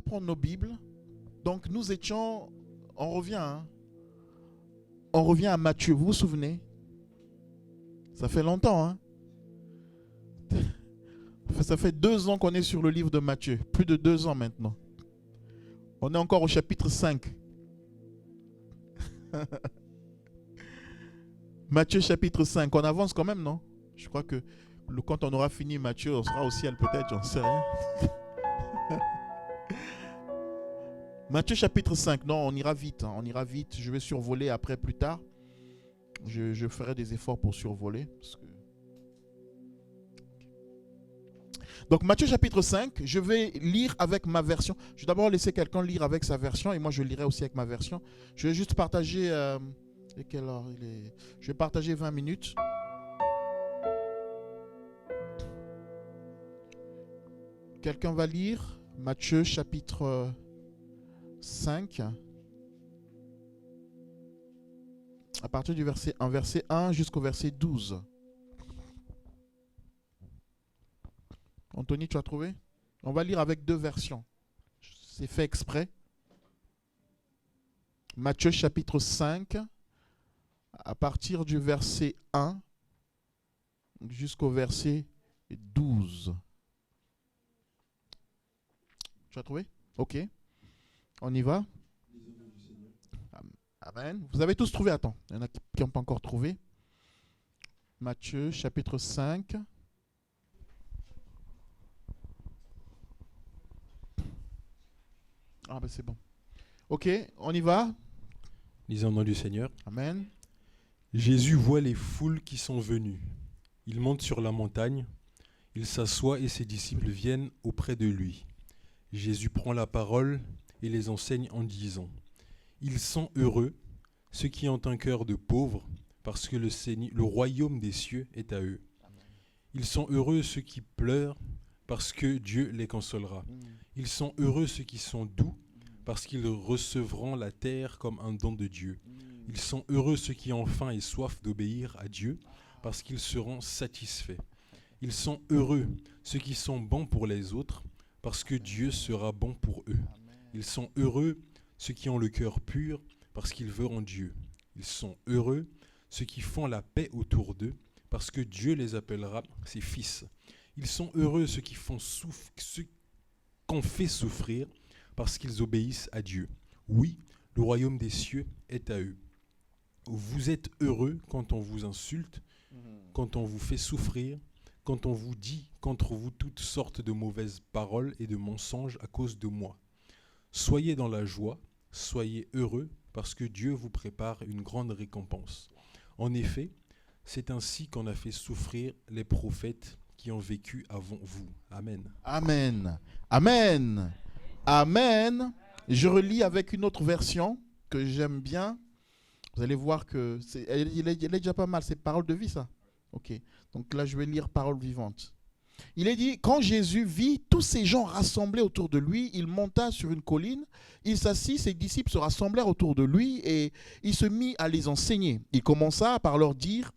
prendre nos Bibles. Donc nous étions, on revient à Matthieu, vous vous souvenez? Ça fait longtemps, hein? Ça fait 2 ans qu'on est sur le livre de Matthieu, plus de 2 ans maintenant. On est encore au chapitre 5. Matthieu chapitre 5, on avance quand même, non? Je crois que quand on aura fini Matthieu, on sera au ciel peut-être, j'en sais rien. Matthieu chapitre 5, non, on ira vite, on ira vite. Je vais survoler après plus tard. Je ferai des efforts pour survoler. Parce que... Donc Matthieu chapitre 5, je vais lire avec ma version. Je vais d'abord laisser quelqu'un lire avec sa version et moi je lirai aussi avec ma version. Je vais juste partager... quelle heure il est? Je vais partager 20 minutes. Quelqu'un va lire Matthieu chapitre 5 à partir du verset 1 jusqu'au verset 12. Anthony, tu as trouvé? On va lire avec 2 versions. C'est fait exprès. Matthieu chapitre 5 à partir du verset 1 jusqu'au verset 12. Tu as trouvé? Ok. On y va? Amen. Vous avez tous trouvé? Attends, il y en a qui n'ont pas encore trouvé. Matthieu chapitre 5. Ah ben c'est bon. Ok, on y va. Lisons au nom du Seigneur. Amen. Jésus voit les foules qui sont venues. Il monte sur la montagne, il s'assoit et ses disciples viennent auprès de lui. Jésus prend la parole et les enseigne en disant : Ils sont heureux, ceux qui ont un cœur de pauvre, parce que le royaume des cieux est à eux. Ils sont heureux ceux qui pleurent, parce que Dieu les consolera. Ils sont heureux ceux qui sont doux, parce qu'ils recevront la terre comme un don de Dieu. Ils sont heureux ceux qui ont faim et soif d'obéir à Dieu, parce qu'ils seront satisfaits. Ils sont heureux ceux qui sont bons pour les autres, parce que Dieu sera bon pour eux. Ils sont heureux ceux qui ont le cœur pur, parce qu'ils verront Dieu. Ils sont heureux ceux qui font la paix autour d'eux, parce que Dieu les appellera ses fils. Ils sont heureux ceux qu'on fait souffrir, parce qu'ils obéissent à Dieu. Oui, le royaume des cieux est à eux. Vous êtes heureux quand on vous insulte, quand on vous fait souffrir, quand on vous dit contre vous toutes sortes de mauvaises paroles et de mensonges à cause de moi. Soyez dans la joie, soyez heureux, parce que Dieu vous prépare une grande récompense. En effet, c'est ainsi qu'on a fait souffrir les prophètes qui ont vécu avant vous. Amen. Amen. Amen. Amen. Je relis avec une autre version que j'aime bien. Vous allez voir que elle est déjà pas mal. C'est parole de vie, ça. Ok. Donc là, je vais lire parole vivante. Il est dit, quand Jésus vit tous ces gens rassemblés autour de lui, il monta sur une colline, il s'assit, ses disciples se rassemblèrent autour de lui et il se mit à les enseigner. Il commença par leur dire,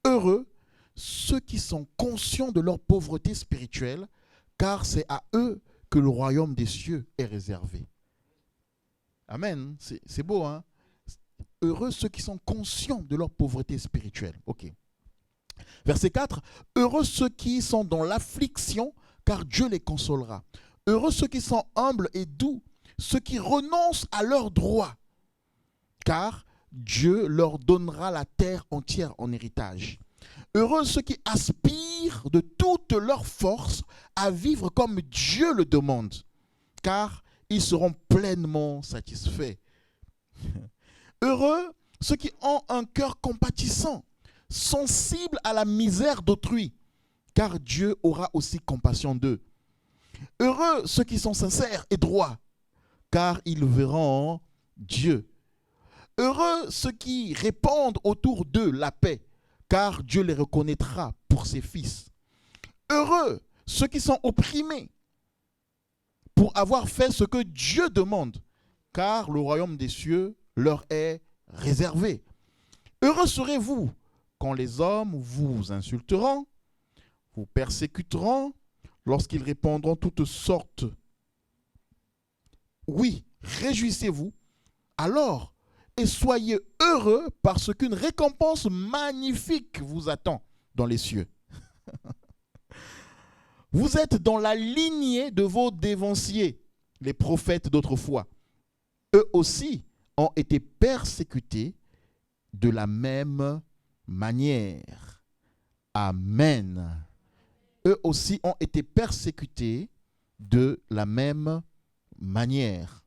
heureux ceux qui sont conscients de leur pauvreté spirituelle, car c'est à eux que le royaume des cieux est réservé. Amen. C'est beau, hein? Heureux ceux qui sont conscients de leur pauvreté spirituelle. Ok. Verset 4. Heureux ceux qui sont dans l'affliction, car Dieu les consolera. Heureux ceux qui sont humbles et doux, ceux qui renoncent à leurs droits, car Dieu leur donnera la terre entière en héritage. Heureux ceux qui aspirent de toute leur force à vivre comme Dieu le demande, car ils seront pleinement satisfaits. Heureux ceux qui ont un cœur compatissant, sensible à la misère d'autrui, car Dieu aura aussi compassion d'eux. Heureux ceux qui sont sincères et droits, car ils verront Dieu. Heureux ceux qui répandent autour d'eux la paix, car Dieu les reconnaîtra pour ses fils. Heureux ceux qui sont opprimés, pour avoir fait ce que Dieu demande, car le royaume des cieux leur est réservé. Heureux serez-vous quand les hommes vous insulteront, vous persécuteront, lorsqu'ils répandront toutes sortes Oui, réjouissez-vous alors et soyez heureux parce qu'une récompense magnifique vous attend dans les cieux. Vous êtes dans la lignée de vos dévanciers, les prophètes d'autrefois. Eux aussi ont été persécutés de la même manière. Amen. Eux aussi ont été persécutés de la même manière.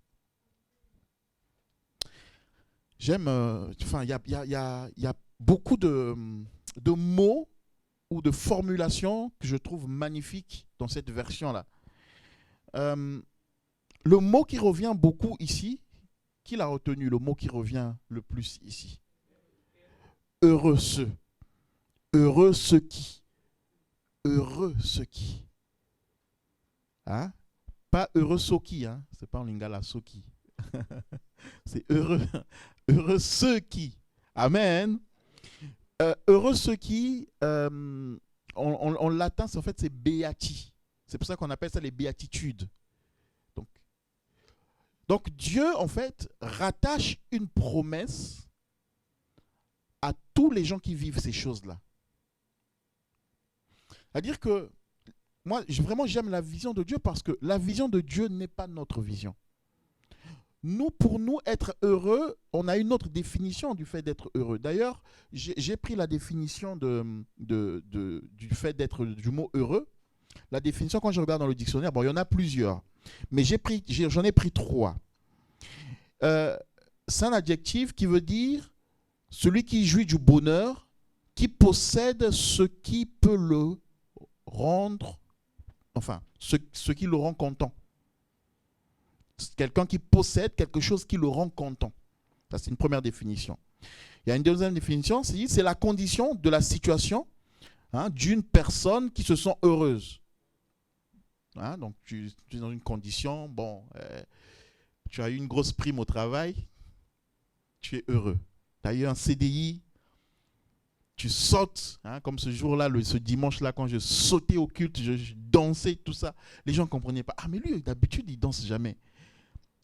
J'aime, il y a beaucoup de mots ou de formulations que je trouve magnifiques dans cette version-là. Le mot qui revient beaucoup ici, qui l'a retenu, le mot qui revient le plus ici? Heureux ceux. Heureux ceux qui. Heureux ceux qui. Hein? Pas heureux ceux qui, hein? C'est pas en lingala ceux qui. C'est heureux. Heureux ceux qui. Amen. Heureux ceux qui, en latin, en fait, c'est beati. C'est pour ça qu'on appelle ça les béatitudes. Donc Dieu, en fait, rattache une promesse à tous les gens qui vivent ces choses-là. C'est-à-dire que, moi, vraiment, j'aime la vision de Dieu parce que la vision de Dieu n'est pas notre vision. Nous, pour nous, être heureux, on a une autre définition du fait d'être heureux. D'ailleurs, j'ai pris la définition du fait d'être, du mot heureux. La définition, quand je regarde dans le dictionnaire, bon, il y en a plusieurs, mais j'en ai pris 3. C'est un adjectif qui veut dire celui qui jouit du bonheur, qui possède ce qui peut le rendre, enfin, ce qui le rend content. Quelqu'un qui possède quelque chose qui le rend content. Ça, c'est une première définition. Il y a une deuxième définition, c'est la condition de la situation, hein, d'une personne qui se sent heureuse. Hein, donc, tu es dans une condition, bon, tu as eu une grosse prime au travail, tu es heureux. Tu as eu un CDI, tu sautes, hein, comme ce jour-là, ce dimanche-là, quand je sautais au culte, je dansais, tout ça. Les gens ne comprenaient pas. Ah, mais lui, d'habitude, il ne danse jamais.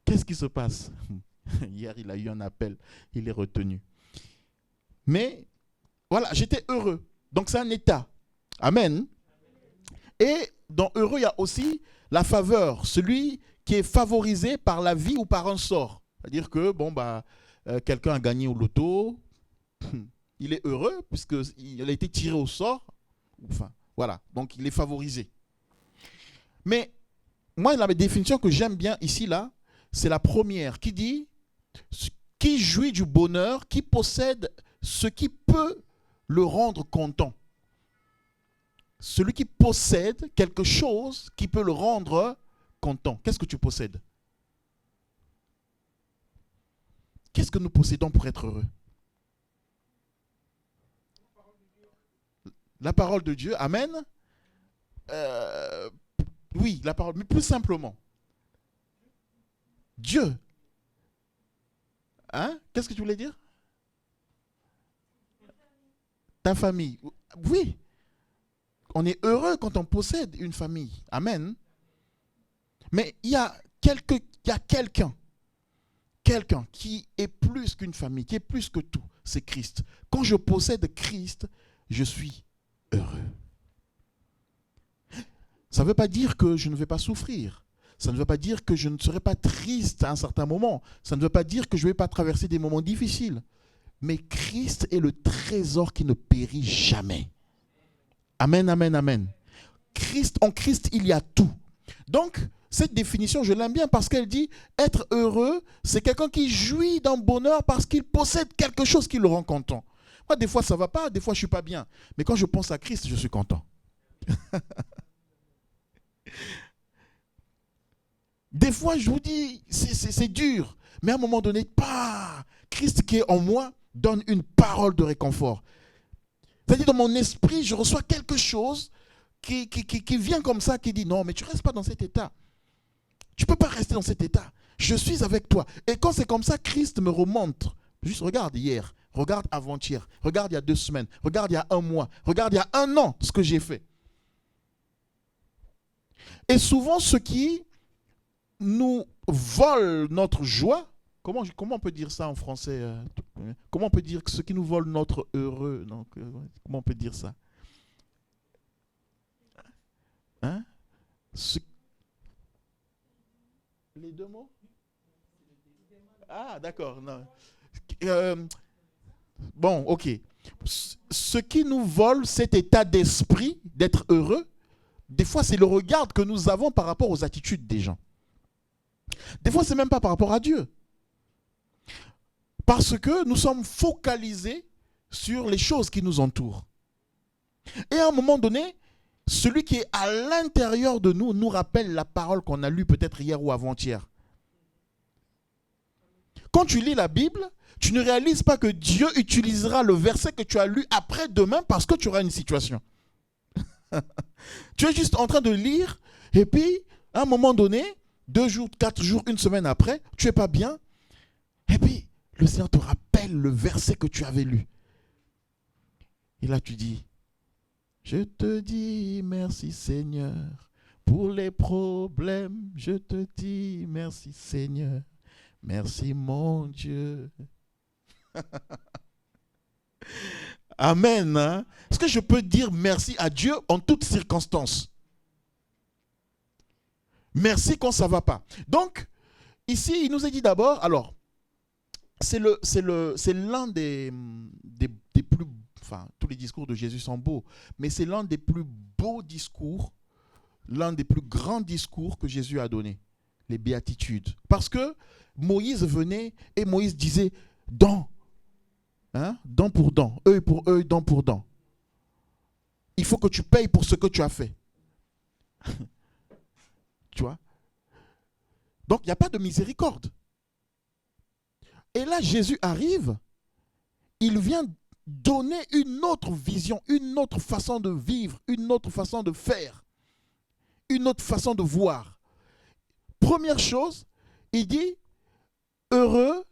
Qu'est-ce qui se passe? Hier, il a eu un appel, il est retenu. Mais, voilà, j'étais heureux. Donc, c'est un état. Amen. Et dans heureux, il y a aussi la faveur, celui qui est favorisé par la vie ou par un sort. C'est-à-dire que, bon, quelqu'un a gagné au loto, il est heureux puisqu'il a été tiré au sort. Enfin, voilà, donc il est favorisé. Mais, moi, la définition que j'aime bien ici, là, c'est la première qui dit qui jouit du bonheur, qui possède ce qui peut le rendre content. Celui qui possède quelque chose qui peut le rendre content. Qu'est-ce que tu possèdes? Qu'est-ce que nous possédons pour être heureux? La parole de Dieu, amen. Oui, la parole, mais plus simplement. Dieu. Hein? Qu'est-ce que tu voulais dire? Ta famille. Oui. On est heureux quand on possède une famille. Amen. Mais il y a quelqu'un qui est plus qu'une famille, qui est plus que tout. C'est Christ. Quand je possède Christ, je suis heureux. Ça ne veut pas dire que je ne vais pas souffrir. Ça ne veut pas dire que je ne serai pas triste à un certain moment. Ça ne veut pas dire que je ne vais pas traverser des moments difficiles. Mais Christ est le trésor qui ne périt jamais. Amen, amen, amen. En Christ, il y a tout. Donc, cette définition, je l'aime bien parce qu'elle dit être heureux, c'est quelqu'un qui jouit d'un bonheur parce qu'il possède quelque chose qui le rend content. Moi, des fois, ça ne va pas, des fois, je ne suis pas bien. Mais quand je pense à Christ, je suis content. Des fois, je vous dis, c'est dur. Mais à un moment donné, Christ qui est en moi donne une parole de réconfort. C'est-à-dire, dans mon esprit, je reçois quelque chose qui vient comme ça, qui dit, non, mais tu ne restes pas dans cet état. Tu ne peux pas rester dans cet état. Je suis avec toi. Et quand c'est comme ça, Christ me remonte. Juste regarde hier, regarde avant-hier, regarde il y a 2 semaines, regarde il y a 1 mois, regarde il y a 1 an ce que j'ai fait. Et souvent, ce qui nous volent notre joie, comment on peut dire ça en français comment on peut dire que ceux qui nous volent notre heureux, donc, comment on peut dire ça hein? Les deux mots? Ah, d'accord. Non. Bon, ok. Ce qui nous vole cet état d'esprit d'être heureux, des fois, c'est le regard que nous avons par rapport aux attitudes des gens. Des fois, c'est même pas par rapport à Dieu. Parce que nous sommes focalisés sur les choses qui nous entourent. Et à un moment donné, celui qui est à l'intérieur de nous nous rappelle la parole qu'on a lue peut-être hier ou avant-hier. Quand tu lis la Bible, tu ne réalises pas que Dieu utilisera le verset que tu as lu après-demain parce que tu auras une situation. Tu es juste en train de lire et puis, à un moment donné, 2 jours, 4 jours, 1 semaine après, tu n'es pas bien. Et puis, le Seigneur te rappelle le verset que tu avais lu. Et là, tu dis, je te dis merci Seigneur pour les problèmes. Je te dis merci Seigneur. Merci mon Dieu. Amen. Hein? Est-ce que je peux dire merci à Dieu en toutes circonstances? Merci quand ça ne va pas. Donc, ici, il nous a dit d'abord, alors, c'est l'un des plus, enfin, tous les discours de Jésus sont beaux, mais c'est l'un des plus beaux discours, l'un des plus grands discours que Jésus a donné, les béatitudes. Parce que Moïse venait et Moïse disait, dent, hein, dent pour dent, œil pour œil, dent pour dent. Il faut que tu payes pour ce que tu as fait. Tu vois? Donc, il n'y a pas de miséricorde. Et là, Jésus arrive, il vient donner une autre vision, une autre façon de vivre, une autre façon de faire, une autre façon de voir. Première chose, il dit, heureux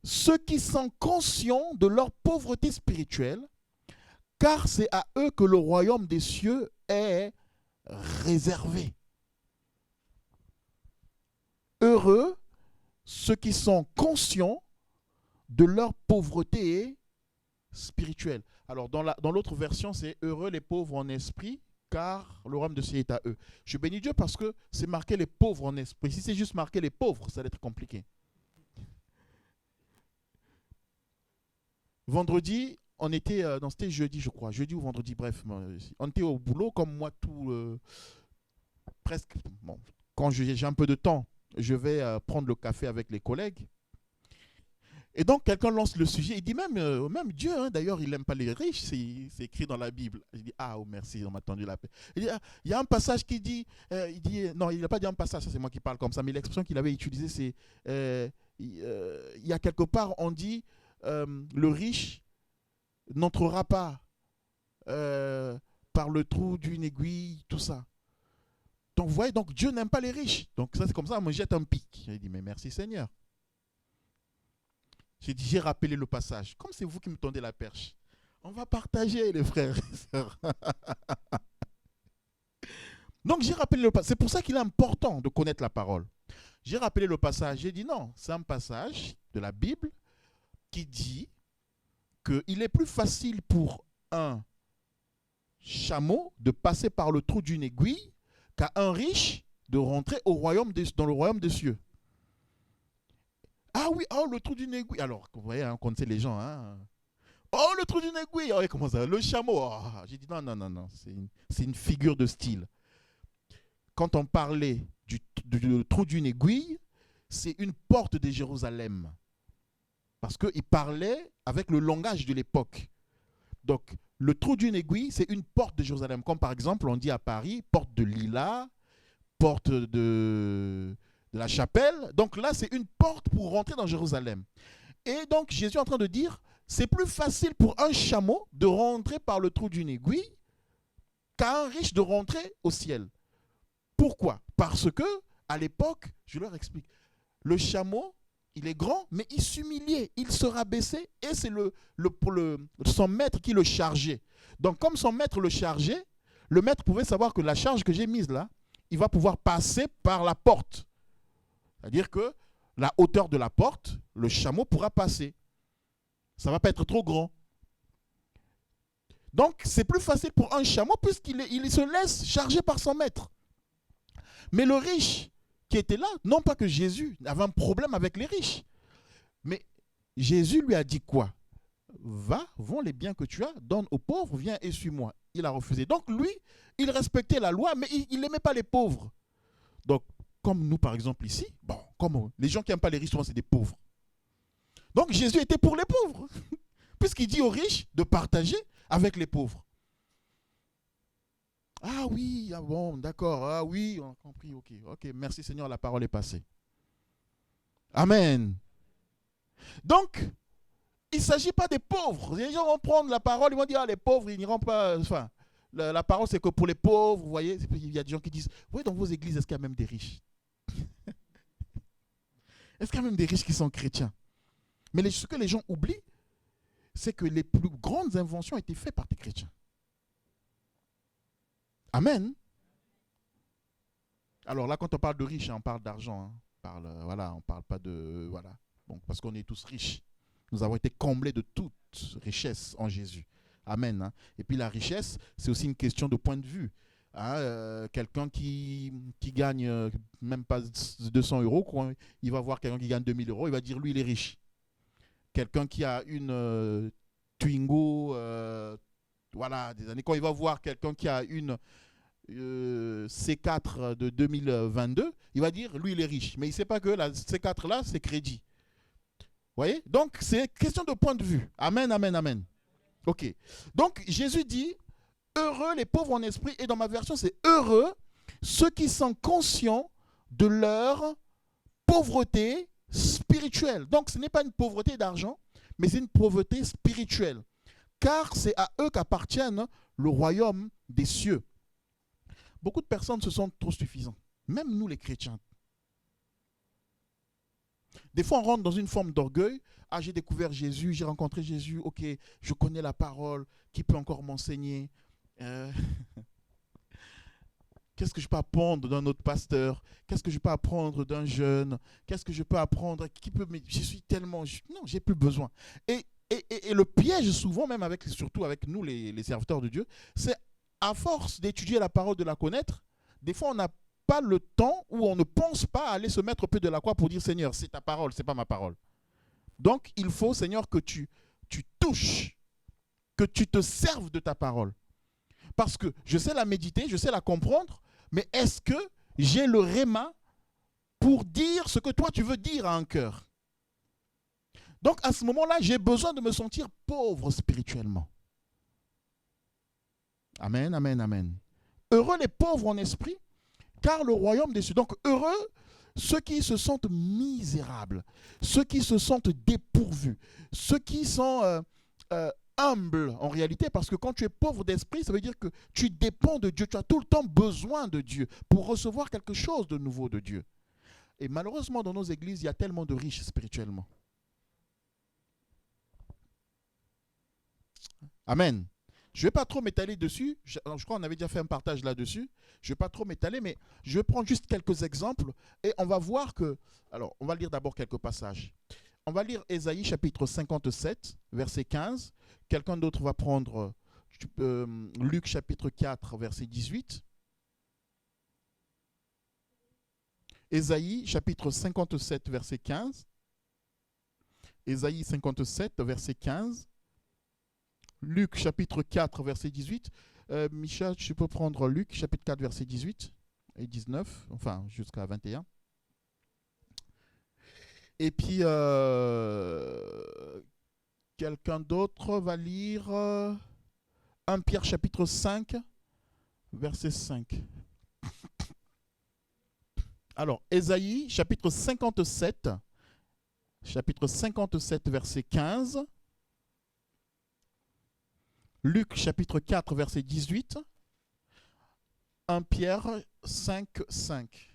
ceux qui sont conscients de leur pauvreté spirituelle, car c'est à eux que le royaume des cieux est réservé. Heureux ceux qui sont conscients de leur pauvreté spirituelle. Alors, dans l'autre version, c'est heureux les pauvres en esprit, car le royaume de cieux est à eux. Je bénis Dieu parce que c'est marqué les pauvres en esprit. Si c'est juste marqué les pauvres, ça va être compliqué. Vendredi, on était, c'était jeudi, je crois, jeudi ou vendredi, bref, on était au boulot, comme moi, presque, bon, quand j'ai un peu de temps, je vais prendre le café avec les collègues. Et donc, quelqu'un lance le sujet, il dit même Dieu, hein, d'ailleurs, il n'aime pas les riches, c'est écrit dans la Bible. Je dis, ah, oh, merci, on m'a tendu la paix. Il dit, il y a un passage qui dit, non, il n'a pas dit un passage, ça c'est moi qui parle comme ça, mais l'expression qu'il avait utilisée, c'est, il y a quelque part, on dit, le riche n'entrera pas par le trou d'une aiguille, tout ça. Donc, vous voyez, donc Dieu n'aime pas les riches. Donc, ça, c'est comme ça, on me jette un pic. J'ai dit, mais merci Seigneur. J'ai rappelé le passage. Comme c'est vous qui me tendez la perche, on va partager, les frères et sœurs. Donc, j'ai rappelé le passage. C'est pour ça qu'il est important de connaître la parole. J'ai rappelé le passage. J'ai dit, non, c'est un passage de la Bible qui dit qu'il est plus facile pour un chameau de passer par le trou d'une aiguille qu'à un riche de rentrer dans le royaume des cieux. Ah oui, oh, le trou d'une aiguille. Alors, vous voyez, on connaissait les gens. Hein. Oh, le trou d'une aiguille. Oh, comment ça? Le chameau. Oh. J'ai dit non. C'est une figure de style. Quand on parlait du trou d'une aiguille, c'est une porte de Jérusalem. Parce qu'il parlait avec le langage de l'époque. Donc, le trou d'une aiguille, c'est une porte de Jérusalem. Comme par exemple, on dit à Paris, porte de Lila, porte de la Chapelle. Donc là, c'est une porte pour rentrer dans Jérusalem. Et donc, Jésus est en train de dire, c'est plus facile pour un chameau de rentrer par le trou d'une aiguille qu'à un riche de rentrer au ciel. Pourquoi? Parce que, à l'époque, je leur explique, le chameau, il est grand, mais il s'humiliait, il se rabaissait, et c'est son maître qui le chargeait. Donc, comme son maître le chargeait, le maître pouvait savoir que la charge que j'ai mise là, il va pouvoir passer par la porte. C'est-à-dire que la hauteur de la porte, le chameau pourra passer. Ça ne va pas être trop grand. Donc, c'est plus facile pour un chameau puisqu'il se laisse charger par son maître. Mais le riche qui était là, non pas que Jésus avait un problème avec les riches, mais Jésus lui a dit quoi? Va, vends les biens que tu as, donne aux pauvres, viens et suis-moi. Il a refusé. Donc lui, il respectait la loi, mais il n'aimait pas les pauvres. Donc, comme nous par exemple ici, bon, comme les gens qui n'aiment pas les riches, souvent c'est des pauvres. Donc Jésus était pour les pauvres, puisqu'il dit aux riches de partager avec les pauvres. Ah oui, ah bon, d'accord, ah oui, on a compris, ok, merci Seigneur, la parole est passée. Amen. Donc, il ne s'agit pas des pauvres. Les gens vont prendre la parole, ils vont dire, ah, les pauvres, ils n'iront pas. Enfin, la parole, c'est que pour les pauvres, vous voyez, il y a des gens qui disent, oui, dans vos églises, est-ce qu'il y a même des riches? Est-ce qu'il y a même des riches qui sont chrétiens? Mais ce que les gens oublient, c'est que les plus grandes inventions ont été faites par des chrétiens. Amen. Alors là, quand on parle de riches, on parle d'argent. On ne parle pas de... Voilà. Bon, parce qu'on est tous riches. Nous avons été comblés de toute richesse en Jésus. Amen. Et puis la richesse, c'est aussi une question de point de vue. Quelqu'un qui gagne même pas 200 euros, quoi, il va voir quelqu'un qui gagne 2000 euros, il va dire lui, il est riche. Quelqu'un qui a une Twingo, voilà, des années, quand il va voir quelqu'un qui a une C4 de 2022, il va dire lui, il est riche. Mais il ne sait pas que la C4 là, c'est crédit. Vous voyez? Donc, c'est question de point de vue. Amen, amen, amen. Ok. Donc, Jésus dit, heureux les pauvres en esprit, et dans ma version, c'est heureux ceux qui sont conscients de leur pauvreté spirituelle. Donc, ce n'est pas une pauvreté d'argent, mais c'est une pauvreté spirituelle. Car c'est à eux qu'appartiennent le royaume des cieux. Beaucoup de personnes se sentent trop suffisants. Même nous, les chrétiens. Des fois, on rentre dans une forme d'orgueil. Ah, j'ai découvert Jésus, j'ai rencontré Jésus, ok, je connais la parole, qui peut encore m'enseigner? Qu'est-ce que je peux apprendre d'un autre pasteur? Qu'est-ce que je peux apprendre d'un jeune? Qu'est-ce que je peux apprendre? Je suis tellement... Non, j'ai plus besoin. Et le piège, souvent, même surtout avec nous, les serviteurs de Dieu, c'est à force d'étudier la parole, de la connaître, des fois, on n'a pas le temps ou on ne pense pas aller se mettre au pied de la croix pour dire Seigneur, c'est ta parole, c'est pas ma parole. Donc, il faut, Seigneur, que tu touches, que tu te serves de ta parole. Parce que je sais la méditer, je sais la comprendre, mais est-ce que j'ai le réma pour dire ce que toi tu veux dire à un cœur? Donc, à ce moment-là, j'ai besoin de me sentir pauvre spirituellement. Amen, amen, amen. Heureux les pauvres en esprit, car le royaume des cieux. Donc, heureux ceux qui se sentent misérables, ceux qui se sentent dépourvus, ceux qui sont humbles en réalité, parce que quand tu es pauvre d'esprit, ça veut dire que tu dépends de Dieu, tu as tout le temps besoin de Dieu pour recevoir quelque chose de nouveau de Dieu. Et malheureusement, dans nos églises, il y a tellement de riches spirituellement. Amen. Je ne vais pas trop m'étaler dessus. Je crois qu'on avait déjà fait un partage là-dessus. Je ne vais pas trop m'étaler, mais je vais prendre juste quelques exemples et on va voir que... Alors, on va lire d'abord quelques passages. On va lire Ésaïe chapitre 57, verset 15. Quelqu'un d'autre va prendre Luc chapitre 4, verset 18. Ésaïe chapitre 57, verset 15. Ésaïe 57, verset 15. Luc chapitre 4, verset 18. Micha, tu peux prendre Luc chapitre 4, verset 18 et 19, enfin jusqu'à 21. Et puis, quelqu'un d'autre va lire 1 Pierre chapitre 5, verset 5. Alors, Ésaïe chapitre 57, verset 15. Luc chapitre 4, verset 18. 1 Pierre 5, 5.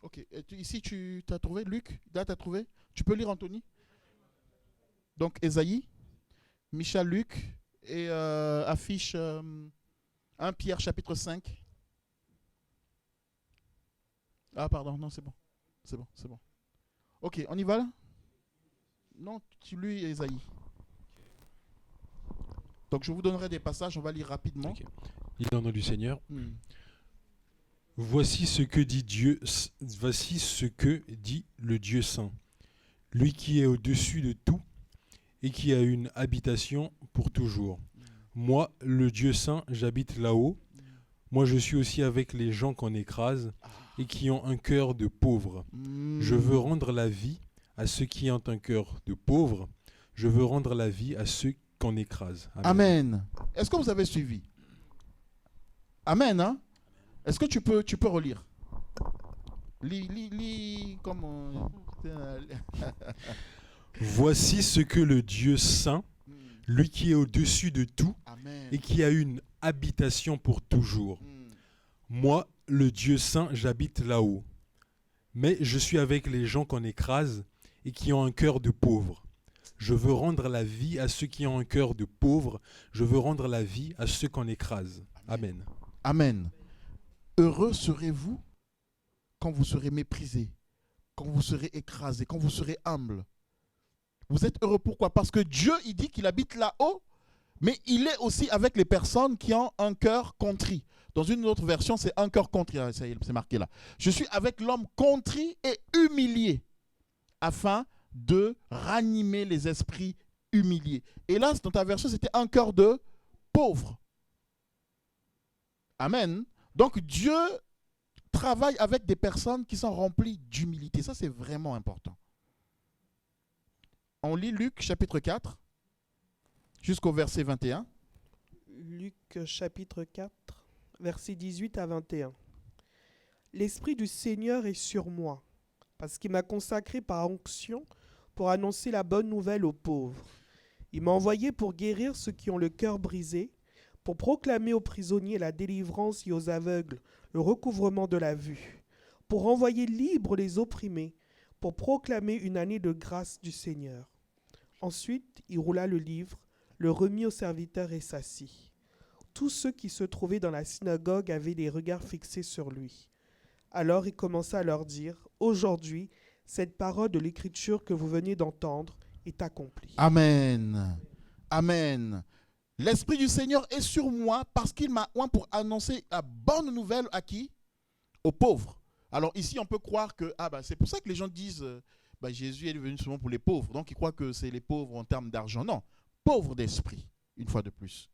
Ok. Et ici, tu as trouvé Luc? Là, tu as trouvé? Tu peux lire Anthony? Donc, Ésaïe, Micha, Luc et affiche 1 Pierre chapitre 5. Ah, pardon, non, c'est bon. C'est bon, c'est bon. Ok, on y va là? Non, tu lis Ésaïe. Donc, je vous donnerai des passages, on va lire rapidement. Ok. Il est au nom du Seigneur. Hmm. Voici ce que dit Dieu, voici ce que dit le Dieu saint, lui qui est au-dessus de tout et qui a une habitation pour toujours. Moi, le Dieu saint, j'habite là-haut. Moi, je suis aussi avec les gens qu'on écrase et qui ont un cœur de pauvre. Je veux rendre la vie à ceux qui ont un cœur de pauvre. Je veux rendre la vie à ceux qu'on écrase. Amen. Amen. Est-ce que vous avez suivi? Amen, hein? Est-ce que tu peux relire? Lis comme... Voici ce que le Dieu saint, lui qui est au-dessus de tout Amen. et qui a une habitation pour toujours. Moi, le Dieu saint, j'habite là-haut. Mais je suis avec les gens qu'on écrase et qui ont un cœur de pauvre. Je veux rendre la vie à ceux qui ont un cœur de pauvre. Je veux rendre la vie à ceux qu'on écrase. Amen. Amen. Heureux serez-vous quand vous serez méprisé, quand vous serez écrasé, quand vous serez humble. Vous êtes heureux pourquoi? Parce que Dieu, il dit qu'il habite là-haut, mais il est aussi avec les personnes qui ont un cœur contrit. Dans une autre version, c'est un cœur contrit, c'est marqué là. Je suis avec l'homme contrit et humilié, afin de ranimer les esprits humiliés. Et là, dans ta version, c'était un cœur de pauvre. Amen. Donc Dieu travaille avec des personnes qui sont remplies d'humilité. Ça, c'est vraiment important. On lit Luc chapitre 4 jusqu'au verset 21. Luc chapitre 4, versets 18 à 21. L'Esprit du Seigneur est sur moi, parce qu'il m'a consacré par onction pour annoncer la bonne nouvelle aux pauvres. Il m'a envoyé pour guérir ceux qui ont le cœur brisé, pour proclamer aux prisonniers la délivrance et aux aveugles le recouvrement de la vue, pour renvoyer libres les opprimés, pour proclamer une année de grâce du Seigneur. Ensuite, il roula le livre, le remit au serviteur et s'assit. Tous ceux qui se trouvaient dans la synagogue avaient les regards fixés sur lui. Alors il commença à leur dire, « Aujourd'hui, cette parole de l'Écriture que vous venez d'entendre est accomplie. » Amen. Amen. L'Esprit du Seigneur est sur moi parce qu'il m'a oint pour annoncer la bonne nouvelle à qui? Aux pauvres. Alors ici, on peut croire que c'est pour ça que les gens disent Jésus est venu souvent pour les pauvres. Donc ils croient que c'est les pauvres en termes d'argent. Non, pauvres d'esprit, une fois de plus.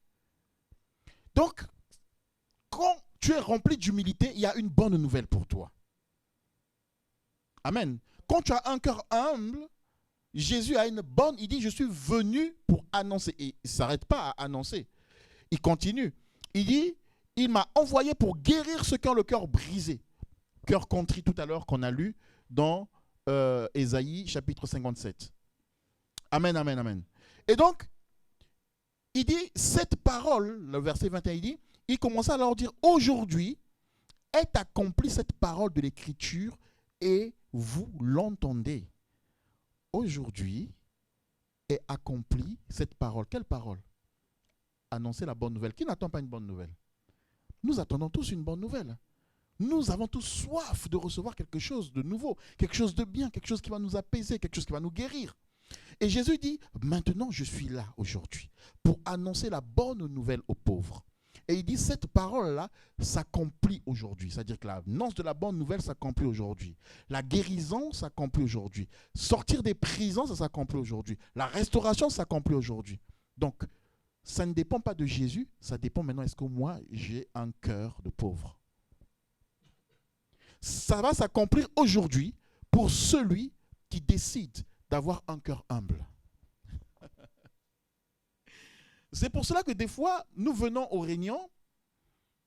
Donc, quand tu es rempli d'humilité, il y a une bonne nouvelle pour toi. Amen. Quand tu as un cœur humble, Jésus a une bonne, il dit, je suis venu pour annoncer. Et il ne s'arrête pas à annoncer. Il continue. Il dit, il m'a envoyé pour guérir ceux qui ont le cœur brisé. Cœur contrit tout à l'heure qu'on a lu dans Ésaïe chapitre 57. Amen, amen, amen. Et donc, il dit, cette parole, le verset 21, il dit, il commença à leur dire, aujourd'hui est accomplie cette parole de l'Écriture et vous l'entendez. Aujourd'hui est accomplie cette parole. Quelle parole? Annoncer la bonne nouvelle. Qui n'attend pas une bonne nouvelle? Nous attendons tous une bonne nouvelle. Nous avons tous soif de recevoir quelque chose de nouveau, quelque chose de bien, quelque chose qui va nous apaiser, quelque chose qui va nous guérir. Et Jésus dit, maintenant je suis là aujourd'hui pour annoncer la bonne nouvelle aux pauvres. Et il dit, cette parole-là s'accomplit aujourd'hui. C'est-à-dire que l'annonce de la bonne nouvelle s'accomplit aujourd'hui. La guérison s'accomplit aujourd'hui. Sortir des prisons, ça s'accomplit aujourd'hui. La restauration s'accomplit aujourd'hui. Donc, ça ne dépend pas de Jésus, ça dépend maintenant, est-ce que moi, j'ai un cœur de pauvre? Ça va s'accomplir aujourd'hui pour celui qui décide d'avoir un cœur humble. C'est pour cela que des fois, nous venons aux réunions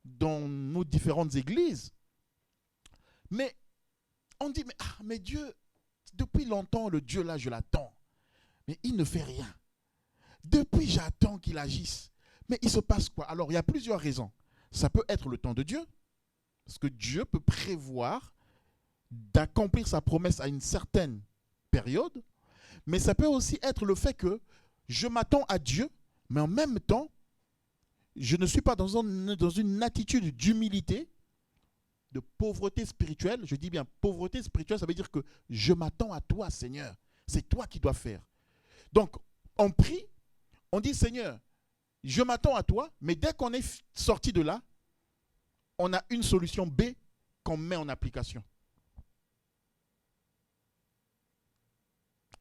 dans nos différentes églises, mais on dit, mais Dieu, depuis longtemps, le Dieu là, je l'attends, mais il ne fait rien. Depuis, j'attends qu'il agisse, mais il se passe quoi? Alors, il y a plusieurs raisons. Ça peut être le temps de Dieu, parce que Dieu peut prévoir d'accomplir sa promesse à une certaine période, mais ça peut aussi être le fait que je m'attends à Dieu, mais en même temps, je ne suis pas dans une attitude d'humilité, de pauvreté spirituelle. Je dis bien pauvreté spirituelle, ça veut dire que je m'attends à toi, Seigneur. C'est toi qui dois faire. Donc, on prie, on dit, Seigneur, je m'attends à toi, mais dès qu'on est sorti de là, on a une solution B qu'on met en application.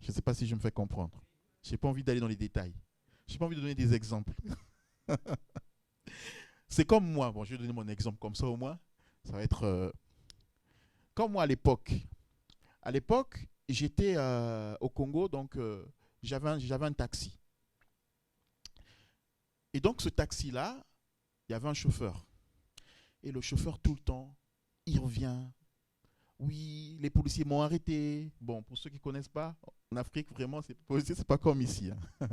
Je ne sais pas si je me fais comprendre. Je n'ai pas envie d'aller dans les détails. Je n'ai pas envie de donner des exemples. C'est comme moi. Bon, je vais donner mon exemple comme ça au moins. Ça va être comme moi à l'époque. À l'époque, j'étais au Congo, donc j'avais un taxi. Et donc ce taxi-là, il y avait un chauffeur. Et le chauffeur, tout le temps, il revient. Oui, les policiers m'ont arrêté. Bon, pour ceux qui ne connaissent pas, en Afrique, vraiment, les policiers, c'est pas comme ici. Hein.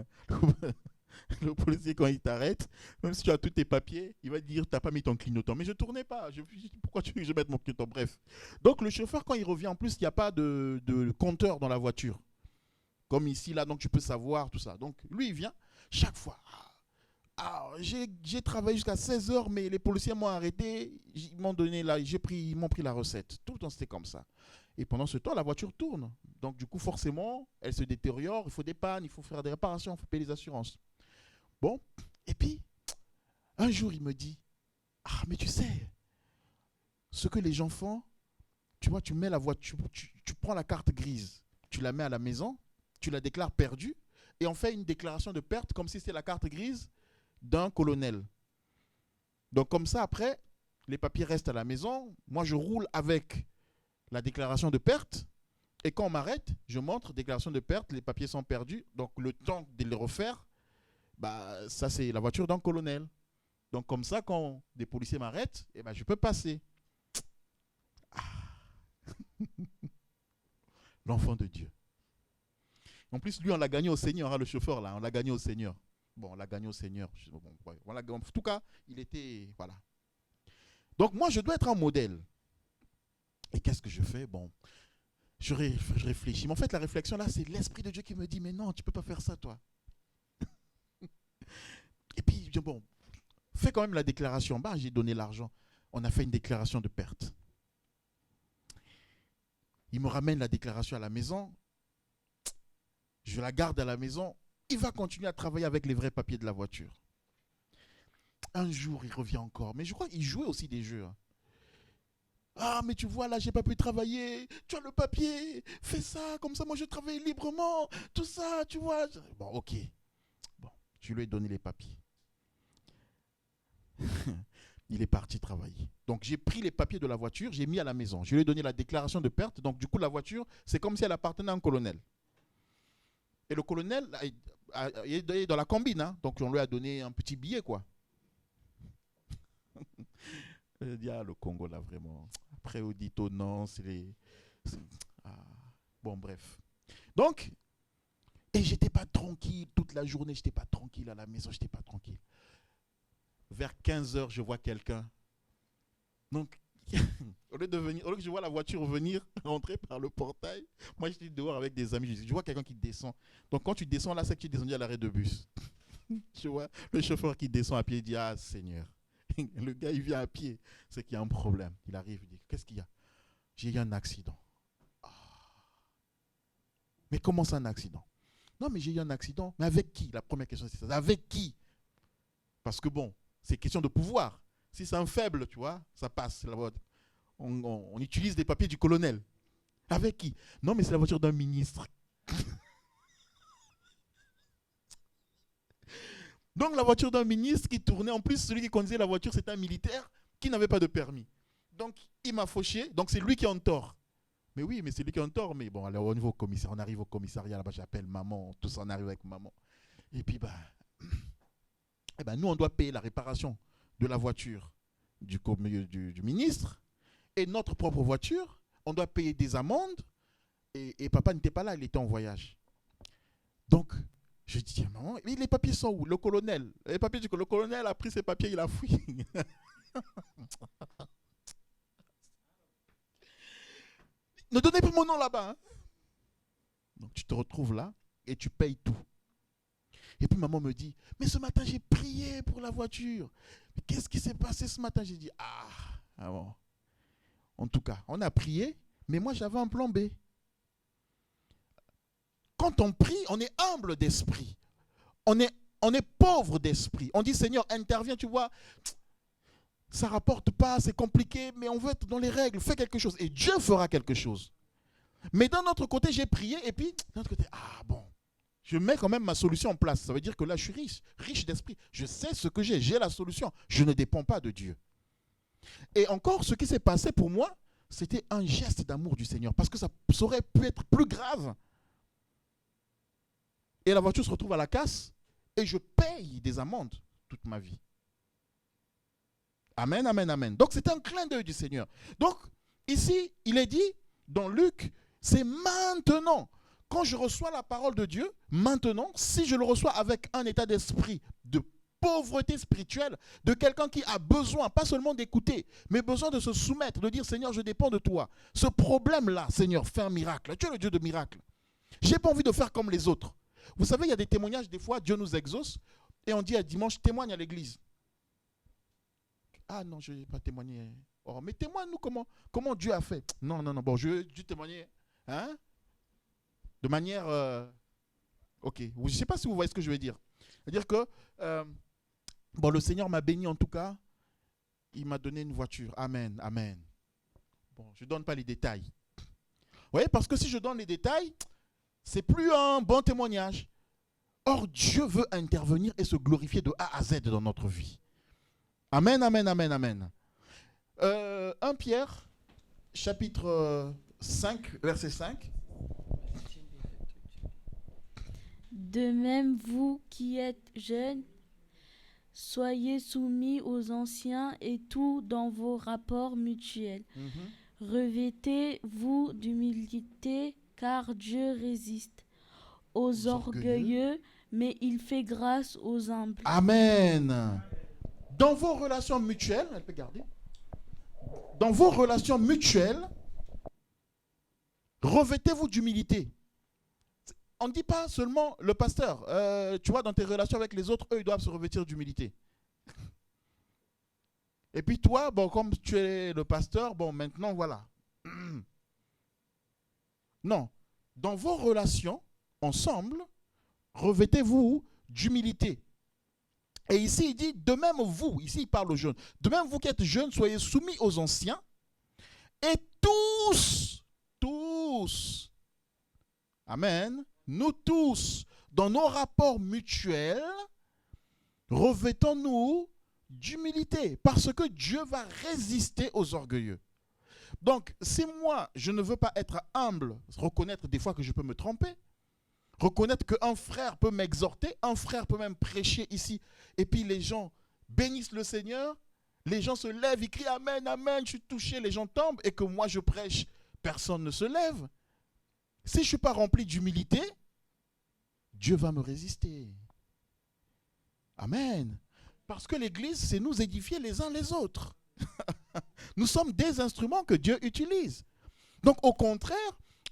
Le policier, quand il t'arrête, même si tu as tous tes papiers, il va te dire, tu n'as pas mis ton clignotant. Mais je ne tournais pas. Pourquoi tu veux que je mette mon clignotant? Bref. Donc, le chauffeur, quand il revient, en plus, il n'y a pas de compteur dans la voiture. Comme ici, là, donc tu peux savoir tout ça. Donc, lui, il vient chaque fois. J'ai travaillé jusqu'à 16 heures, mais les policiers m'ont arrêté. Ils m'ont pris la recette. Tout le temps, c'était comme ça. Et pendant ce temps, la voiture tourne. Donc, du coup, forcément, elle se détériore. Il faut des pannes, il faut faire des réparations, il faut payer les assurances. Bon, et puis, un jour, il me dit, mais tu sais, ce que les gens font, tu vois, tu mets la voiture, tu prends la carte grise, tu la mets à la maison, tu la déclares perdue, et on fait une déclaration de perte comme si c'était la carte grise d'un colonel. Donc comme ça, après, les papiers restent à la maison, moi je roule avec la déclaration de perte, et quand on m'arrête, je montre déclaration de perte, les papiers sont perdus, donc le temps de les refaire, ça c'est la voiture d'un colonel. Donc comme ça, quand des policiers m'arrêtent, je peux passer. L'enfant de Dieu. En plus, lui, on l'a gagné au Seigneur, hein, le chauffeur là, on l'a gagné au Seigneur. Bon, on l'a gagné au Seigneur. En tout cas, il était, voilà. Donc moi, je dois être un modèle. Et qu'est-ce que je fais? Bon, je réfléchis. Mais en fait, la réflexion là, c'est l'Esprit de Dieu qui me dit, mais non, tu ne peux pas faire ça, toi. Et puis, je dis, bon, fais quand même la déclaration. J'ai donné l'argent. On a fait une déclaration de perte. Il me ramène la déclaration à la maison. Je la garde à la maison. Il va continuer à travailler avec les vrais papiers de la voiture. Un jour, il revient encore. Mais je crois qu'il jouait aussi des jeux. Mais tu vois, là, j'ai pas pu travailler. Tu as le papier. Fais ça. Comme ça, moi, je travaille librement. Tout ça, tu vois. Bon, ok. Bon, je lui ai donné les papiers. Il est parti travailler. Donc, j'ai pris les papiers de la voiture. J'ai mis à la maison. Je lui ai donné la déclaration de perte. Donc, du coup, la voiture, c'est comme si elle appartenait à un colonel. Et le colonel est dans la combine, hein, donc on lui a donné un petit billet, quoi. Je dis, le Congo, là, vraiment. Après, Audito, non, bon, bref. Donc, et j'étais pas tranquille toute la journée, j'étais pas tranquille à la maison, j'étais pas tranquille. Vers 15 heures, je vois quelqu'un. Donc, au lieu que je vois la voiture venir, rentrer par le portail, moi j'étais dehors avec des amis, je vois quelqu'un qui descend. Donc quand tu descends là, c'est que tu es descendu à l'arrêt de bus. Tu vois, le chauffeur qui descend à pied, il dit, Seigneur. Le gars, il vient à pied, c'est qu'il y a un problème. Il arrive, il dit, qu'est-ce qu'il y a? J'ai eu un accident. Mais comment ça, un accident? Non, mais j'ai eu un accident. Mais avec qui? La première question, c'est ça. Avec qui? Parce que bon, c'est question de pouvoir. Si c'est un faible, tu vois, ça passe. On utilise des papiers du colonel. Avec qui? Non, mais c'est la voiture d'un ministre. Donc la voiture d'un ministre qui tournait, en plus celui qui conduisait la voiture, c'était un militaire qui n'avait pas de permis. Donc il m'a fauché, donc c'est lui qui est en tort. Mais oui, mais c'est lui qui est en tort. Mais bon, alors au niveau commissaire, on arrive au commissariat, là-bas j'appelle maman, tout ça, on arrive avec maman. Et puis nous on doit payer la réparation de la voiture du ministre et notre propre voiture. On doit payer des amendes et papa n'était pas là, il était en voyage. Donc je dis à maman, mais les papiers sont où? Le colonel. Le colonel a pris ses papiers, il a fouillé. Ne donnez pas mon nom là-bas. Hein. Donc tu te retrouves là et tu payes tout. Et puis maman me dit, mais ce matin j'ai prié pour la voiture. Mais qu'est-ce qui s'est passé ce matin? J'ai dit, ah bon. En tout cas, on a prié, mais moi j'avais un plan B. Quand on prie, on est humble d'esprit. On est pauvre d'esprit. On dit, Seigneur, interviens, tu vois. Ça ne rapporte pas, c'est compliqué, mais on veut être dans les règles. Fais quelque chose. Et Dieu fera quelque chose. Mais d'un autre côté, j'ai prié, et puis, d'un autre côté, bon. Je mets quand même ma solution en place. Ça veut dire que là, je suis riche d'esprit. Je sais ce que j'ai la solution. Je ne dépends pas de Dieu. Et encore, ce qui s'est passé pour moi, c'était un geste d'amour du Seigneur. Parce que ça aurait pu être plus grave. Et la voiture se retrouve à la casse, et je paye des amendes toute ma vie. Amen, amen, amen. Donc, c'est un clin d'œil du Seigneur. Donc, ici, il est dit, dans Luc, c'est maintenant. Quand je reçois la parole de Dieu, maintenant, si je le reçois avec un état d'esprit de pauvreté spirituelle, de quelqu'un qui a besoin, pas seulement d'écouter, mais besoin de se soumettre, de dire, Seigneur, je dépends de toi. Ce problème-là, Seigneur, fais un miracle. Tu es le Dieu de miracles. Je n'ai pas envie de faire comme les autres. Vous savez, il y a des témoignages, des fois, Dieu nous exauce, et on dit à dimanche, témoigne à l'église. Ah non, je ne vais pas témoigner. Oh, mais témoigne-nous comment Dieu a fait. Non, bon, je vais témoigner. Hein? De manière... ok, je ne sais pas si vous voyez ce que je veux dire. C'est-à-dire que, le Seigneur m'a béni en tout cas. Il m'a donné une voiture. Amen, amen. Bon, je ne donne pas les détails. Vous voyez, parce que si je donne les détails, c'est plus un bon témoignage. Or, Dieu veut intervenir et se glorifier de A à Z dans notre vie. Amen, amen, amen, amen. 1 Pierre, chapitre 5, verset 5. De même, vous qui êtes jeunes, soyez soumis aux anciens et tout dans vos rapports mutuels. Revêtez-vous d'humilité, car Dieu résiste aux orgueilleux, mais il fait grâce aux humbles. Amen. Dans vos relations mutuelles, elle peut garder. Dans vos relations mutuelles, revêtez-vous d'humilité. On ne dit pas seulement le pasteur. Tu vois, dans tes relations avec les autres, eux, ils doivent se revêtir d'humilité. Et puis toi, comme tu es le pasteur, maintenant, voilà. Non. Dans vos relations, ensemble, revêtez-vous d'humilité. Et ici, il dit, de même vous, ici il parle aux jeunes, de même vous qui êtes jeunes, soyez soumis aux anciens, et tous, amen, nous tous, dans nos rapports mutuels, revêtons-nous d'humilité, parce que Dieu va résister aux orgueilleux. Donc, si moi, je ne veux pas être humble, reconnaître des fois que je peux me tromper, reconnaître qu'un frère peut m'exhorter, un frère peut même prêcher ici, et puis les gens bénissent le Seigneur, les gens se lèvent, ils crient Amen, Amen, je suis touché, les gens tombent, et que moi je prêche, personne ne se lève. Si je ne suis pas rempli d'humilité, Dieu va me résister. Amen. Parce que l'Église, c'est nous édifier les uns les autres. Nous sommes des instruments que Dieu utilise. Donc au contraire,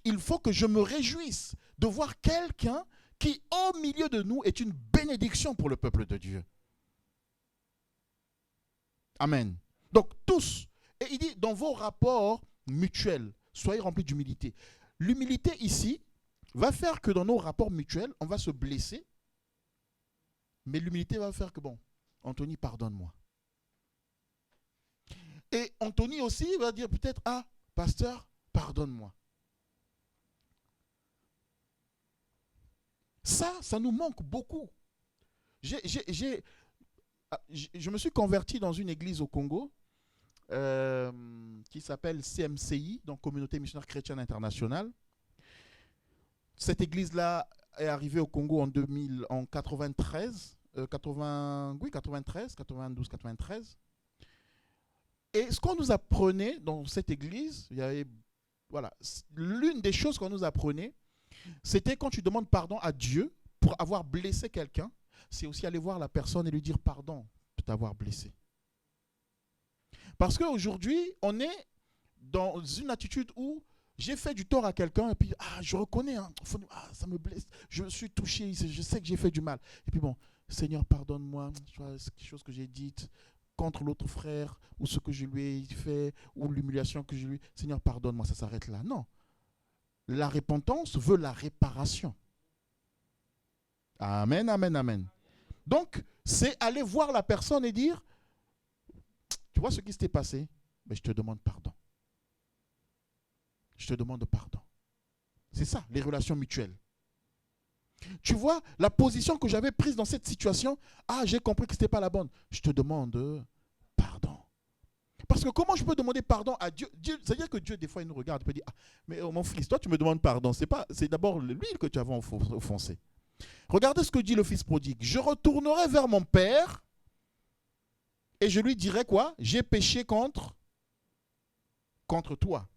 il faut que je me réjouisse de voir quelqu'un qui, au milieu de nous, est une bénédiction pour le peuple de Dieu. Amen. Donc tous, et il dit, dans vos rapports mutuels, soyez remplis d'humilité. L'humilité ici va faire que dans nos rapports mutuels, on va se blesser, mais l'humilité va faire que, Anthony, pardonne-moi. Et Anthony aussi va dire peut-être, pasteur, pardonne-moi. Ça nous manque beaucoup. Je me suis converti dans une église au Congo qui s'appelle CMCI, donc Communauté Missionnaire Chrétienne Internationale. Cette église-là est arrivée au Congo en 93. 92, 93. Et ce qu'on nous apprenait dans cette église, il y avait, l'une des choses qu'on nous apprenait, c'était quand tu demandes pardon à Dieu pour avoir blessé quelqu'un, c'est aussi aller voir la personne et lui dire pardon de t'avoir blessé. Parce qu'aujourd'hui, on est dans une attitude où j'ai fait du tort à quelqu'un et puis je reconnais, hein, ça me blesse, je suis touché, je sais que j'ai fait du mal. Et puis bon, Seigneur, pardonne-moi, quelque chose que j'ai dit contre l'autre frère ou ce que je lui ai fait ou l'humiliation que je lui ai... Seigneur, pardonne-moi, ça s'arrête là. Non. La repentance veut la réparation. Amen, amen, amen. Donc, c'est aller voir la personne et dire, tu vois ce qui s'est passé, mais je te demande pardon. Je te demande pardon. C'est ça, les relations mutuelles. Tu vois, la position que j'avais prise dans cette situation, j'ai compris que ce n'était pas la bonne. Je te demande pardon. Parce que comment je peux demander pardon à Dieu, c'est-à-dire que Dieu, des fois, il nous regarde, il peut dire, mais mon fils, toi, tu me demandes pardon. C'est d'abord lui que tu avais offensé. Regardez ce que dit le fils prodigue. Je retournerai vers mon père et je lui dirai quoi? J'ai péché contre toi.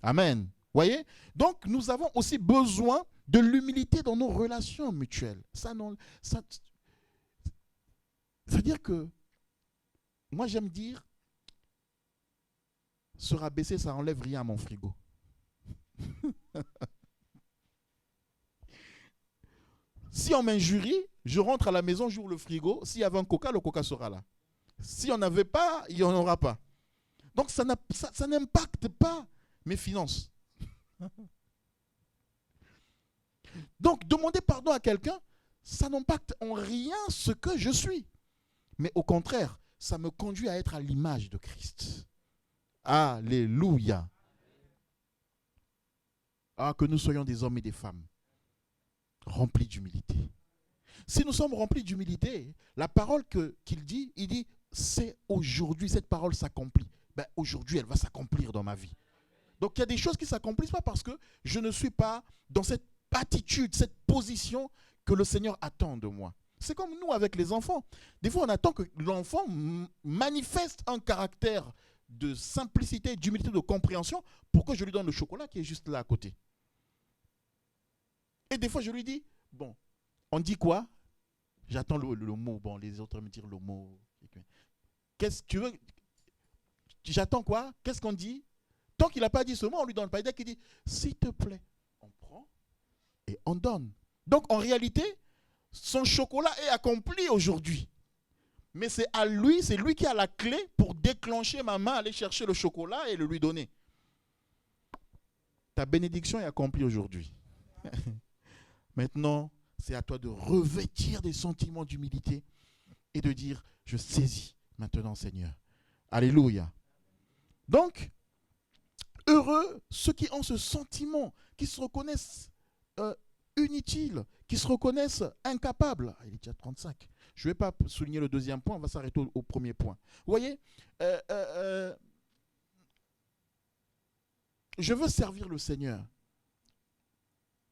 Amen. Voyez? Donc, nous avons aussi besoin de l'humilité dans nos relations mutuelles. C'est-à-dire que, moi j'aime dire, se rabaisser, ça n'enlève rien à mon frigo. Si on m'injurie, je rentre à la maison, j'ouvre le frigo. S'il y avait un coca, le coca sera là. Si on n'avait pas, il n'y en aura pas. Donc ça n'impacte pas mes finances. Donc demander pardon à quelqu'un, ça n'impacte en rien ce que je suis. Mais au contraire, ça me conduit à être à l'image de Christ. Alléluia. Que nous soyons des hommes et des femmes remplis d'humilité. Si nous sommes remplis d'humilité, la parole qu'il dit, il dit, c'est aujourd'hui, cette parole s'accomplit. Aujourd'hui, elle va s'accomplir dans ma vie. Donc il y a des choses qui ne s'accomplissent pas parce que je ne suis pas dans cette attitude, cette position que le Seigneur attend de moi. C'est comme nous avec les enfants. Des fois, on attend que l'enfant manifeste un caractère de simplicité, d'humilité, de compréhension pour que je lui donne le chocolat qui est juste là à côté. Et des fois, je lui dis, bon, on dit quoi? J'attends le mot. Bon, les autres me disent le mot. Qu'est-ce que tu veux? J'attends quoi? Qu'est-ce qu'on dit? Tant qu'il n'a pas dit ce mot, on lui donne pas. Dès qu'il dit, s'il te plaît, on prend et on donne. Donc, en réalité, son chocolat est accompli aujourd'hui. Mais c'est lui qui a la clé pour déclencher ma main, aller chercher le chocolat et le lui donner. Ta bénédiction est accomplie aujourd'hui. Maintenant, c'est à toi de revêtir des sentiments d'humilité et de dire, je saisis maintenant, Seigneur. Alléluia. Donc, heureux ceux qui ont ce sentiment, qui se reconnaissent inutiles, qui se reconnaissent incapables. Il est déjà 35. Je ne vais pas souligner le deuxième point, on va s'arrêter au premier point. Vous voyez, je veux servir le Seigneur.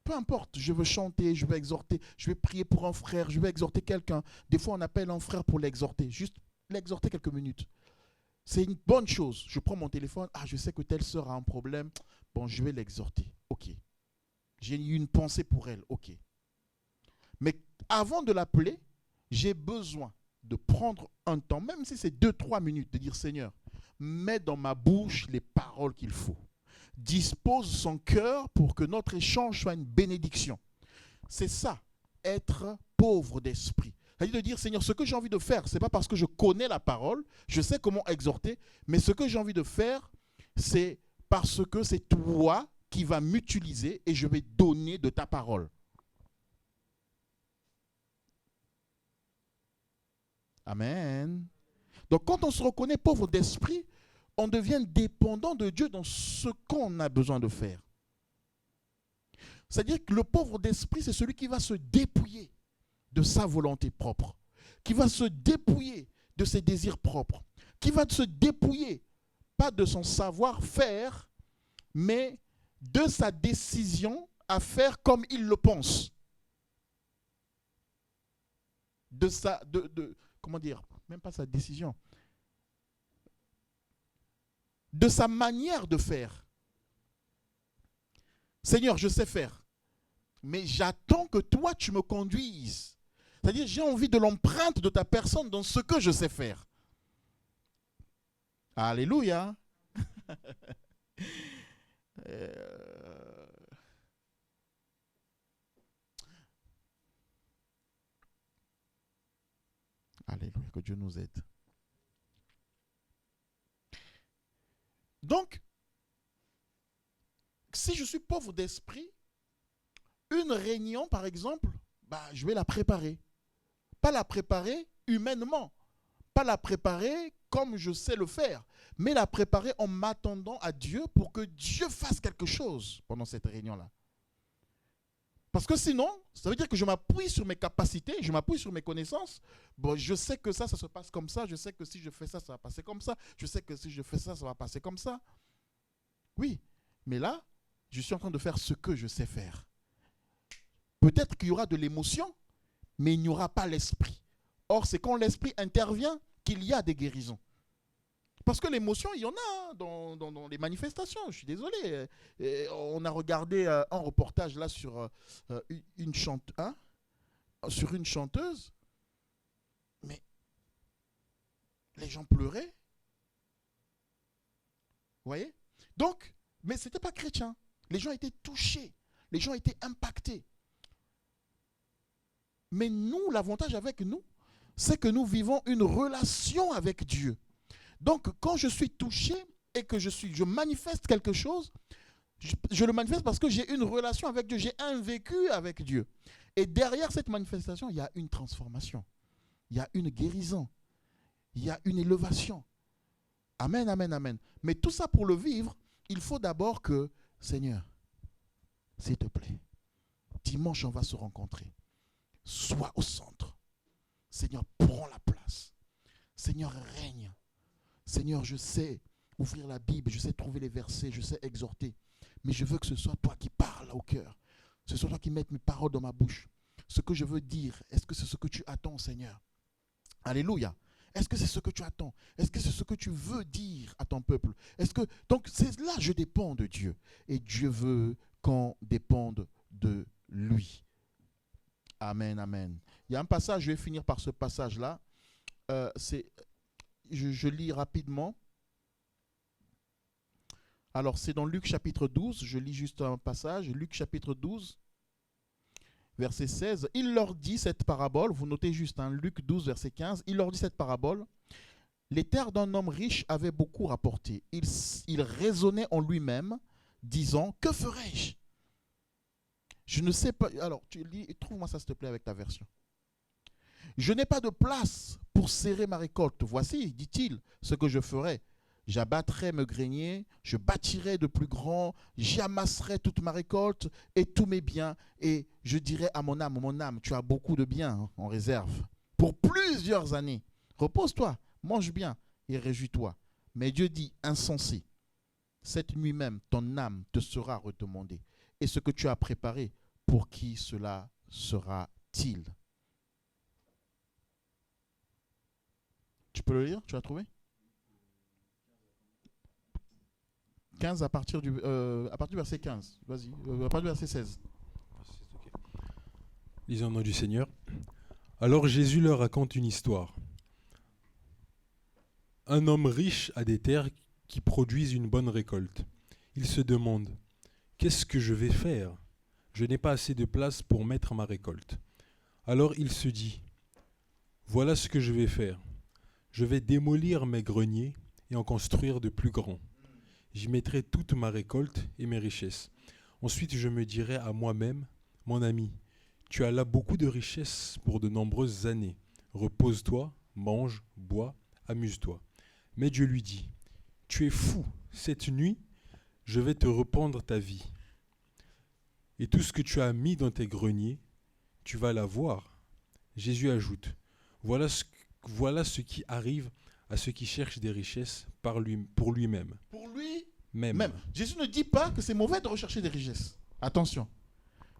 Peu importe, je veux chanter, je veux exhorter, je vais prier pour un frère, je vais exhorter quelqu'un. Des fois, on appelle un frère pour l'exhorter, juste l'exhorter quelques minutes. C'est une bonne chose. Je prends mon téléphone, je sais que telle sœur a un problème, bon, je vais l'exhorter. Ok. J'ai eu une pensée pour elle, ok. Mais avant de l'appeler, j'ai besoin de prendre un temps, même si c'est 2-3 minutes, de dire, Seigneur, mets dans ma bouche les paroles qu'il faut. Dispose son cœur pour que notre échange soit une bénédiction. C'est ça, être pauvre d'esprit. C'est-à-dire de dire, Seigneur, ce que j'ai envie de faire, ce n'est pas parce que je connais la parole, je sais comment exhorter, mais ce que j'ai envie de faire, c'est parce que c'est toi qui vas m'utiliser et je vais donner de ta parole. Amen. Donc quand on se reconnaît pauvre d'esprit, on devient dépendant de Dieu dans ce qu'on a besoin de faire. C'est-à-dire que le pauvre d'esprit, c'est celui qui va se dépouiller de sa volonté propre, qui va se dépouiller de ses désirs propres, qui va se dépouiller, pas de son savoir-faire, mais de sa décision à faire comme il le pense. Comment dire, même pas sa décision, de sa manière de faire. Seigneur, je sais faire, mais j'attends que toi, tu me conduises. C'est-à-dire, j'ai envie de l'empreinte de ta personne dans ce que je sais faire. Alléluia. Alléluia, que Dieu nous aide. Donc, si je suis pauvre d'esprit, une réunion, par exemple, je vais la préparer. Pas la préparer humainement, pas la préparer comme je sais le faire, mais la préparer en m'attendant à Dieu pour que Dieu fasse quelque chose pendant cette réunion-là. Parce que sinon, ça veut dire que je m'appuie sur mes capacités, je m'appuie sur mes connaissances. Bon, je sais que ça se passe comme ça, je sais que si je fais ça, ça va passer comme ça, je sais que si je fais ça, ça va passer comme ça. Oui, mais là, je suis en train de faire ce que je sais faire. Peut-être qu'il y aura de l'émotion, mais il n'y aura pas l'esprit. Or, c'est quand l'esprit intervient qu'il y a des guérisons. Parce que l'émotion, il y en a dans les manifestations, je suis désolé. On a regardé un reportage là sur une chanteuse, mais les gens pleuraient. Vous voyez? Donc, mais ce n'était pas chrétien. Les gens étaient touchés, les gens étaient impactés. Mais nous, l'avantage avec nous, c'est que nous vivons une relation avec Dieu. Donc, quand je suis touché et que je manifeste quelque chose, je le manifeste parce que j'ai une relation avec Dieu, j'ai un vécu avec Dieu. Et derrière cette manifestation, il y a une transformation, il y a une guérison, il y a une élévation. Amen, amen, amen. Mais tout ça pour le vivre, il faut d'abord que, Seigneur, s'il te plaît, dimanche on va se rencontrer. Sois au centre. Seigneur, prends la place. Seigneur, règne. Seigneur, je sais ouvrir la Bible, je sais trouver les versets, je sais exhorter. Mais je veux que ce soit toi qui parles au cœur. Ce soit toi qui mettes mes paroles dans ma bouche. Ce que je veux dire, est-ce que c'est ce que tu attends, Seigneur? Alléluia. Est-ce que c'est ce que tu attends? Est-ce que c'est ce que tu veux dire à ton peuple? Donc c'est là que je dépends de Dieu. Et Dieu veut qu'on dépende de lui. Amen, amen. Il y a un passage, je vais finir par ce passage-là. Je lis rapidement. Alors, c'est dans Luc chapitre 12. Je lis juste un passage. Luc chapitre 12, verset 16. Il leur dit cette parabole. Vous notez juste, Luc 12, verset 15. Il leur dit cette parabole. Les terres d'un homme riche avaient beaucoup rapporté. Il raisonnait en lui-même, disant, que ferai-je? Je ne sais pas. Alors, tu lis, trouve-moi ça, s'il te plaît, avec ta version. Je n'ai pas de place pour serrer ma récolte. Voici, dit-il, ce que je ferai. J'abattrai mes greniers, je bâtirai de plus grands, j'amasserai toute ma récolte et tous mes biens. Et je dirai à mon âme, tu as beaucoup de biens en réserve. Pour plusieurs années, repose-toi, mange bien et réjouis-toi. Mais Dieu dit, insensé, cette nuit même, ton âme te sera redemandée. Et ce que tu as préparé, pour qui cela sera-t-il? Tu peux le lire? Tu l'as trouvé? 15 à partir du verset 15. Vas-y, à partir du verset 16. Lisons au nom du Seigneur. Alors Jésus leur raconte une histoire. Un homme riche a des terres qui produisent une bonne récolte. Il se demande, qu'est-ce que je vais faire? Je n'ai pas assez de place pour mettre ma récolte. Alors il se dit, voilà ce que je vais faire. Je vais démolir mes greniers et en construire de plus grands. J'y mettrai toute ma récolte et mes richesses. Ensuite, je me dirai à moi-même, mon ami, tu as là beaucoup de richesses pour de nombreuses années. Repose-toi, mange, bois, amuse-toi. Mais Dieu lui dit, tu es fou, cette nuit, je vais te reprendre ta vie. Et tout ce que tu as mis dans tes greniers, tu vas l'avoir. Jésus ajoute, voilà ce qui arrive à ceux qui cherchent des richesses pour lui-même. Pour lui-même. Même. Jésus ne dit pas que c'est mauvais de rechercher des richesses. Attention.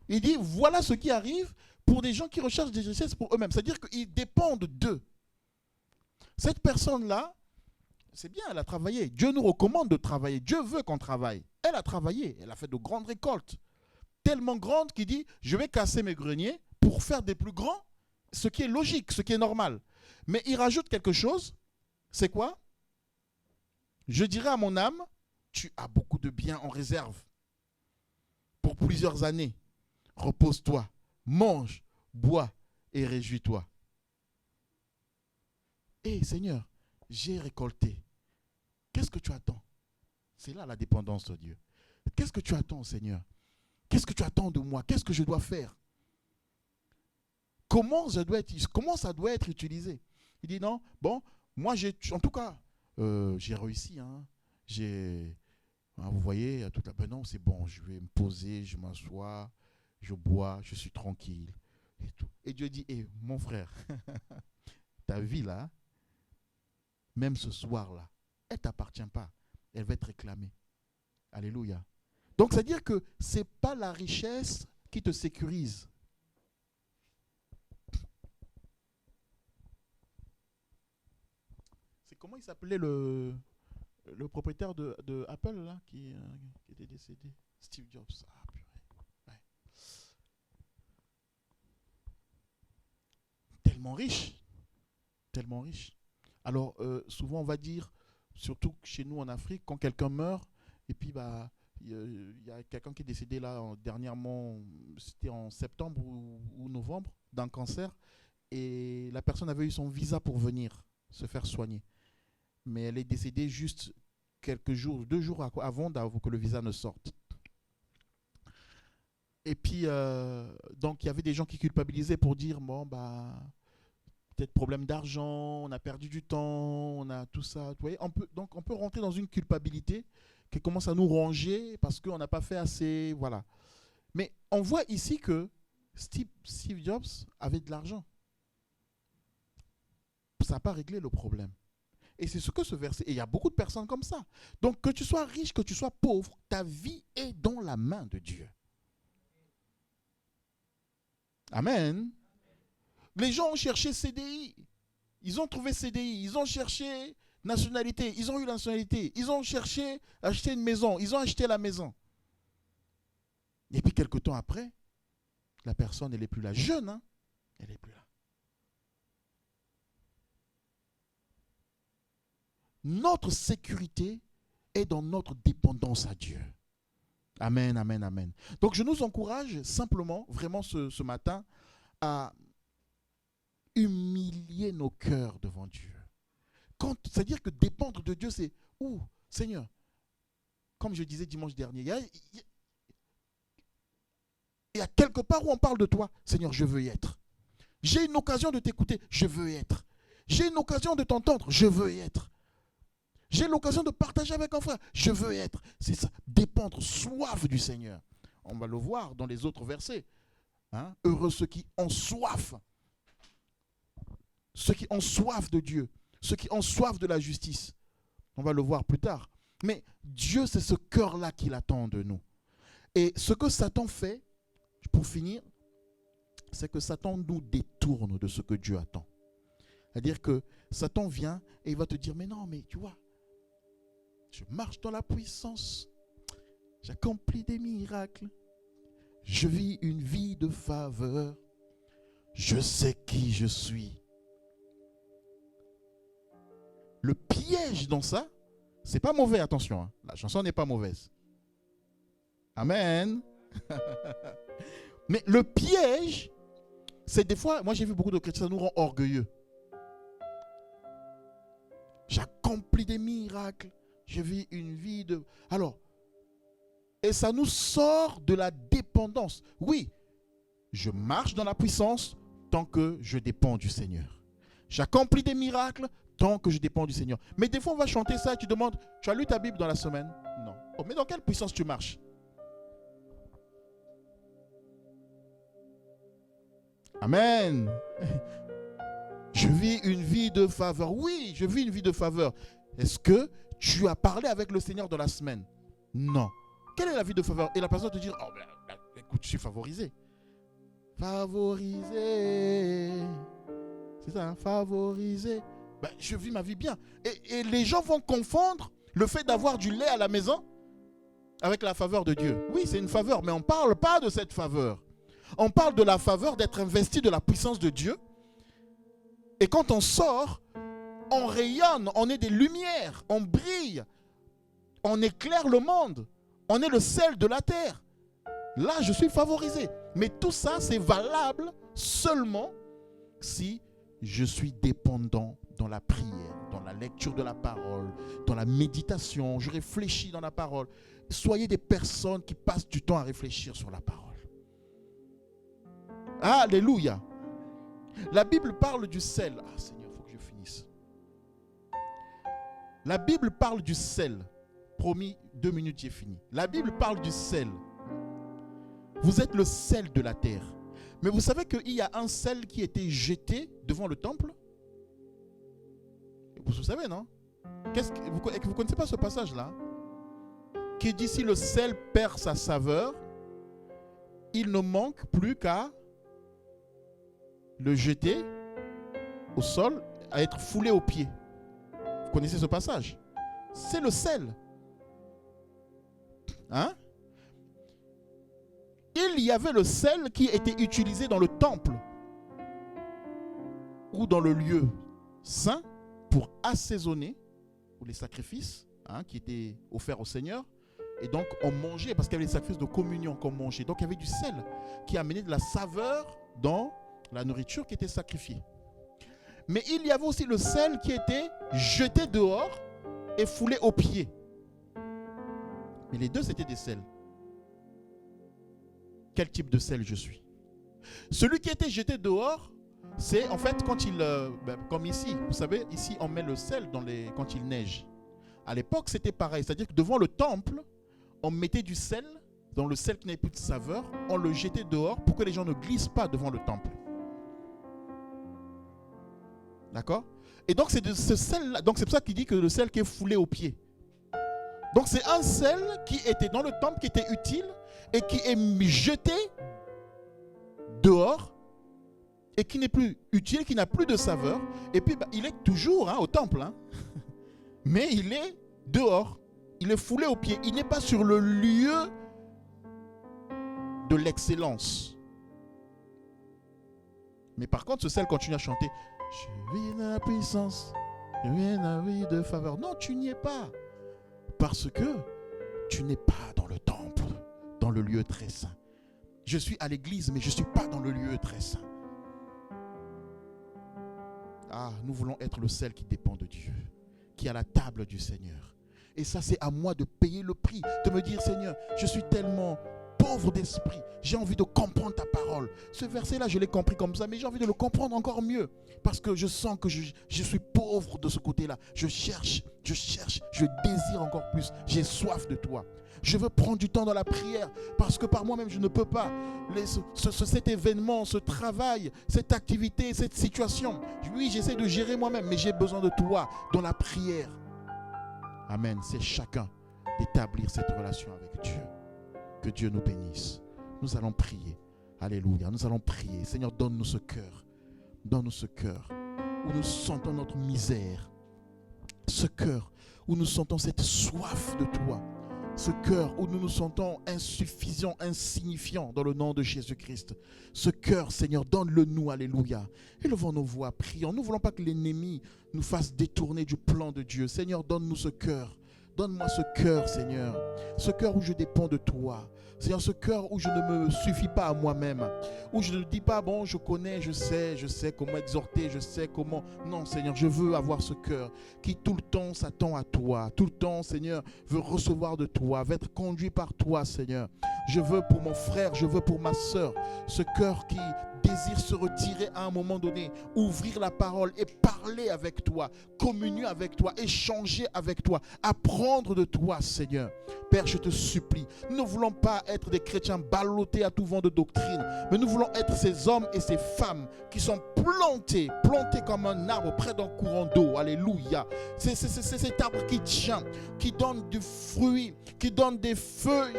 Il dit, voilà ce qui arrive pour des gens qui recherchent des richesses pour eux-mêmes. C'est-à-dire qu'ils dépendent d'eux. Cette personne-là, c'est bien, elle a travaillé. Dieu nous recommande de travailler. Dieu veut qu'on travaille. Elle a travaillé. Elle a fait de grandes récoltes. Tellement grandes qu'il dit, je vais casser mes greniers pour faire des plus grands, ce qui est logique, ce qui est normal. Mais il rajoute quelque chose. C'est quoi? Je dirai à mon âme, tu as beaucoup de biens en réserve. plusieurs années. Repose-toi, mange, bois et réjouis-toi. Hé Seigneur, j'ai récolté. Qu'est-ce que tu attends? C'est là la dépendance de Dieu. Qu'est-ce que tu attends, Seigneur? Qu'est-ce que tu attends de moi? Qu'est-ce que je dois faire? Comment ça doit être utilisé? Il dit non, bon, moi en tout cas, j'ai réussi. Hein. Vous voyez, toute la non, c'est bon, je vais me poser, je m'assois, je bois, je suis tranquille. Et, tout. Et Dieu dit, mon frère, ta vie là, même ce soir-là, elle ne t'appartient pas. Elle va être réclamée. Alléluia. Donc, c'est-à-dire que ce n'est pas la richesse qui te sécurise. C'est comment il s'appelait le propriétaire de Apple là, qui était décédé? Steve Jobs. Ah, purée. Ouais. Tellement riche. Tellement riche. Alors, souvent, on va dire, surtout chez nous en Afrique, quand quelqu'un meurt, et puis il y a quelqu'un qui est décédé là dernièrement, c'était en septembre ou novembre, d'un cancer, et la personne avait eu son visa pour venir se faire soigner. Mais elle est décédée juste quelques jours, 2 jours avant que le visa ne sorte. Et puis, donc, il y avait des gens qui culpabilisaient pour dire, bon, peut-être problème d'argent, on a perdu du temps, on a tout ça. Vous voyez, on peut rentrer dans une culpabilité qui commence à nous ronger parce qu'on n'a pas fait assez. Voilà. Mais on voit ici que Steve Jobs avait de l'argent. Ça n'a pas réglé le problème. Et c'est ce que ce verset. Et il y a beaucoup de personnes comme ça. Donc, que tu sois riche, que tu sois pauvre, ta vie est dans la main de Dieu. Amen. Les gens ont cherché CDI, ils ont trouvé CDI, ils ont cherché nationalité, ils ont eu la nationalité, ils ont cherché acheter une maison, ils ont acheté la maison. Et puis quelque temps après, la personne, elle n'est plus là. Jeune, hein? Elle n'est plus là. Notre sécurité est dans notre dépendance à Dieu. Amen, amen, amen. Donc je nous encourage simplement, vraiment ce matin, à humilier nos cœurs devant Dieu. C'est-à-dire que dépendre de Dieu, c'est Seigneur, comme je disais dimanche dernier, il y a quelque part où on parle de toi. Seigneur, je veux y être. J'ai une occasion de t'écouter, je veux y être. J'ai une occasion de t'entendre, je veux y être. J'ai l'occasion de partager avec un frère, je veux y être. C'est ça, dépendre, soif du Seigneur. On va le voir dans les autres versets. Hein? Heureux ceux qui ont soif. Ceux qui ont soif de Dieu, ceux qui ont soif de la justice. On va le voir plus tard. Mais Dieu, c'est ce cœur-là qu'il attend de nous. Et ce que Satan fait, pour finir, c'est que Satan nous détourne de ce que Dieu attend. C'est-à-dire que Satan vient et il va te dire, mais non, mais tu vois, je marche dans la puissance, j'accomplis des miracles, je vis une vie de faveur, je sais qui je suis. Le piège dans ça, c'est pas mauvais, attention. Hein. La chanson n'est pas mauvaise. Amen. Mais le piège, c'est des fois, moi j'ai vu beaucoup de chrétiens, ça nous rend orgueilleux. J'accomplis des miracles, je vis une vie de... Alors, et ça nous sort de la dépendance. Oui, je marche dans la puissance tant que je dépends du Seigneur. J'accomplis des miracles tant que je dépends du Seigneur. Mais des fois, on va chanter ça et tu demandes, tu as lu ta Bible dans la semaine? Non. Oh, mais dans quelle puissance tu marches? Amen. Je vis une vie de faveur. Oui, je vis une vie de faveur. Est-ce que tu as parlé avec le Seigneur dans la semaine? Non. Quelle est la vie de faveur? Et la personne te dit, oh, écoute, je suis favorisé. Favorisé. C'est ça, hein? Favorisé. Je vis ma vie bien. Et les gens vont confondre le fait d'avoir du lait à la maison avec la faveur de Dieu. Oui, c'est une faveur, mais on ne parle pas de cette faveur. On parle de la faveur d'être investi de la puissance de Dieu. Et quand on sort, on rayonne, on est des lumières, on brille, on éclaire le monde, on est le sel de la terre. Là, je suis favorisé. Mais tout ça, c'est valable seulement si je suis dépendant dans la prière, dans la lecture de la parole, dans la méditation. Je réfléchis dans la parole. Soyez des personnes qui passent du temps à réfléchir sur la parole. Alléluia. La Bible parle du sel. Ah Seigneur, il faut que je finisse. La Bible parle du sel. Promis, 2 minutes, j'ai fini. La Bible parle du sel. Vous êtes le sel de la terre. Mais vous savez qu'il y a un sel qui était jeté devant le temple? Vous savez, non? Vous ne connaissez pas ce passage-là? Qui dit si le sel perd sa saveur, il ne manque plus qu'à le jeter au sol, à être foulé aux pieds. Vous connaissez ce passage? C'est le sel. Hein? Il y avait le sel qui était utilisé dans le temple ou dans le lieu saint pour assaisonner les sacrifices qui étaient offerts au Seigneur. Et donc on mangeait, parce qu'il y avait les sacrifices de communion qu'on mangeait. Donc il y avait du sel qui amenait de la saveur dans la nourriture qui était sacrifiée. Mais il y avait aussi le sel qui était jeté dehors et foulé aux pieds. Mais les deux, c'était des sels. Quel type de sel je suis? Celui qui était jeté dehors, c'est en fait quand il... comme ici, vous savez, ici on met le sel quand il neige. À l'époque, c'était pareil. C'est-à-dire que devant le temple, on mettait du sel, dans le sel qui n'avait plus de saveur, on le jetait dehors pour que les gens ne glissent pas devant le temple. D'accord? Et donc c'est de ce sel-là, donc c'est pour ça qu'il dit que le sel qui est foulé aux pieds. Donc c'est un sel qui était dans le temple, qui était utile et qui est jeté dehors et qui n'est plus utile, qui n'a plus de saveur. Et puis il est toujours au temple, mais il est dehors, il est foulé aux pieds. Il n'est pas sur le lieu de l'excellence. Mais par contre, ce sel continue à chanter. Je vis la puissance, je vis la vie de faveur. Non, tu n'y es pas. Parce que tu n'es pas dans le temple, dans le lieu très saint. Je suis à l'église, mais je ne suis pas dans le lieu très saint. Nous voulons être le sel qui dépend de Dieu, qui est à la table du Seigneur. Et ça, c'est à moi de payer le prix, de me dire, Seigneur, je suis tellement pauvre d'esprit, j'ai envie de comprendre ta parole. Ce verset-là, je l'ai compris comme ça, mais j'ai envie de le comprendre encore mieux, parce que je sens que je suis pauvre de ce côté-là. Je cherche, je désire encore plus, j'ai soif de toi. Je veux prendre du temps dans la prière, parce que par moi-même, je ne peux pas. Cet événement, ce travail, cette activité, cette situation, oui, j'essaie de gérer moi-même, mais j'ai besoin de toi dans la prière. Amen. C'est chacun d'établir cette relation avec Dieu. Que Dieu nous bénisse. Nous allons prier. Alléluia. Nous allons prier. Seigneur, donne-nous ce cœur. Donne-nous ce cœur où nous sentons notre misère. Ce cœur où nous sentons cette soif de toi. Ce cœur où nous nous sentons insuffisants, insignifiants dans le nom de Jésus-Christ. Ce cœur, Seigneur, donne-le nous. Alléluia. Élevons nos voix, prions. Nous ne voulons pas que l'ennemi nous fasse détourner du plan de Dieu. Seigneur, donne-nous ce cœur. Donne-moi ce cœur, Seigneur. Ce cœur où je dépends de toi. Seigneur, ce cœur où je ne me suffis pas à moi-même. Où je ne dis pas, bon, je connais, je sais comment exhorter, je sais comment... Non, Seigneur, je veux avoir ce cœur qui tout le temps s'attend à toi. Tout le temps, Seigneur, veut recevoir de toi, veut être conduit par toi, Seigneur. Je veux pour mon frère, je veux pour ma soeur. Ce cœur qui désire se retirer à un moment donné, ouvrir la parole et parler avec toi, communier avec toi, échanger avec toi, apprendre de toi, Seigneur. Père, je te supplie, nous ne voulons pas être des chrétiens ballottés à tout vent de doctrine, mais nous voulons être ces hommes et ces femmes qui sont plantés comme un arbre près d'un courant d'eau. Alléluia. C'est cet arbre qui tient, qui donne du fruit, qui donne des feuilles,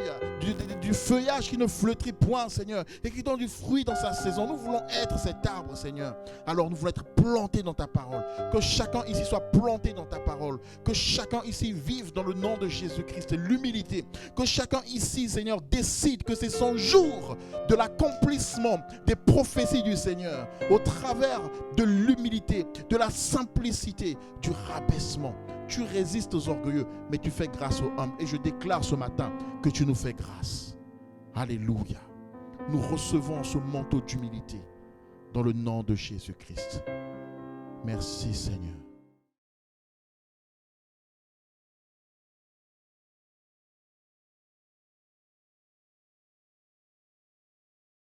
du feuillage qui ne flétrit point, Seigneur, et qui donne du fruit dans sa saison. Nous voulons être cet arbre, Seigneur. Alors nous voulons être plantés dans ta parole. Que chacun ici soit planté dans ta parole. Que chacun ici vive dans le nom de Jésus-Christ l'humilité. Que chacun ici, Seigneur, décide que c'est son jour de l'accomplissement des prophéties du Seigneur. Au travers de l'humilité, de la simplicité, du rabaissement. Tu résistes aux orgueilleux, mais tu fais grâce aux humbles. Et je déclare ce matin que tu nous fais grâce. Alléluia. Nous recevons ce manteau d'humilité dans le nom de Jésus-Christ. Merci Seigneur.